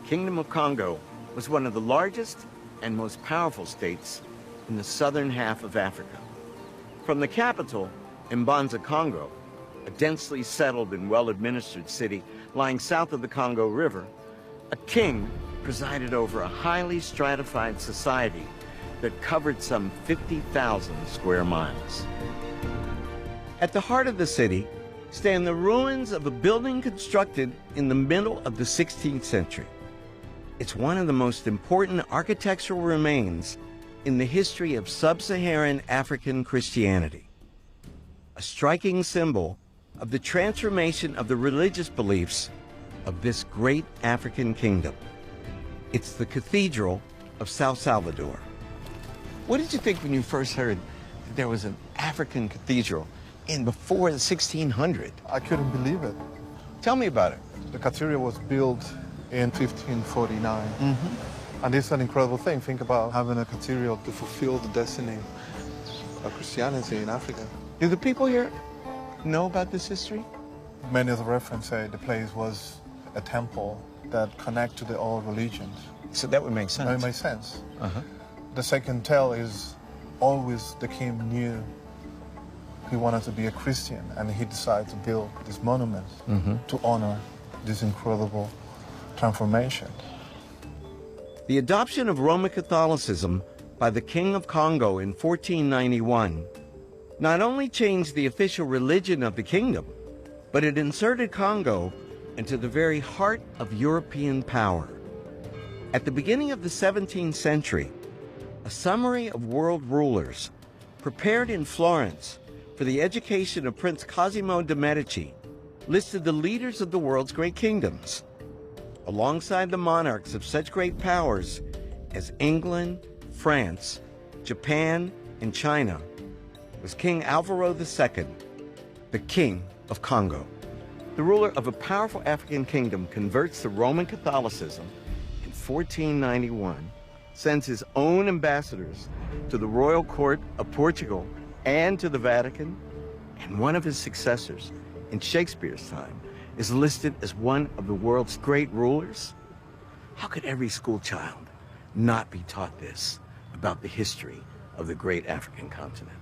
Kingdom of Congo was one of the largest and most powerful states in the southern half of Africa. From the capital, Mbanza, Congo, a densely settled and well-administered city lying south of the Congo River, a king presided over a highly stratified society that covered some 50,000 square miles. At the heart of the city stand the ruins of a building constructed in the middle of the 16th century. It's one of the most important architectural remains in the history of sub-Saharan African Christianity, a striking symbol of the transformation of the religious beliefs of this great African kingdom. It's the Cathedral of Sao Salvador. What did you think when you first heard that there was an African cathedral before the 1600? I couldn't believe it. Tell me about it. The cathedral was built in 1549. And it's an incredible thing. Think about having a cathedral to fulfill the destiny of Christianity in Africa. Do the people here know about this history? Many of the references say the place was a temple that connected to all religions. So that would make sense. It makes sense. The second tale is always the king knew he wanted to be a Christian, and he decided to build this monument to honor this incredible transformation. The adoption of Roman Catholicism by the King of Congo in 1491 not only changed the official religion of the kingdom, but it inserted Congo into the very heart of European power. At the beginning of the 17th century, a summary of world rulers prepared in Florence for the education of Prince Cosimo de' Medici listed the leaders of the world's great kingdoms. Alongside the monarchs of such great powers as England, France, Japan, and China was King Alvaro II, the King of Congo. The ruler of a powerful African kingdom converts to Roman Catholicism in 1491, sends his own ambassadors to the royal court of Portugal and to the Vatican, and one of his successors in Shakespeare's time is listed as one of the world's great rulers. How could every school child not be taught this about the history of the great African continent?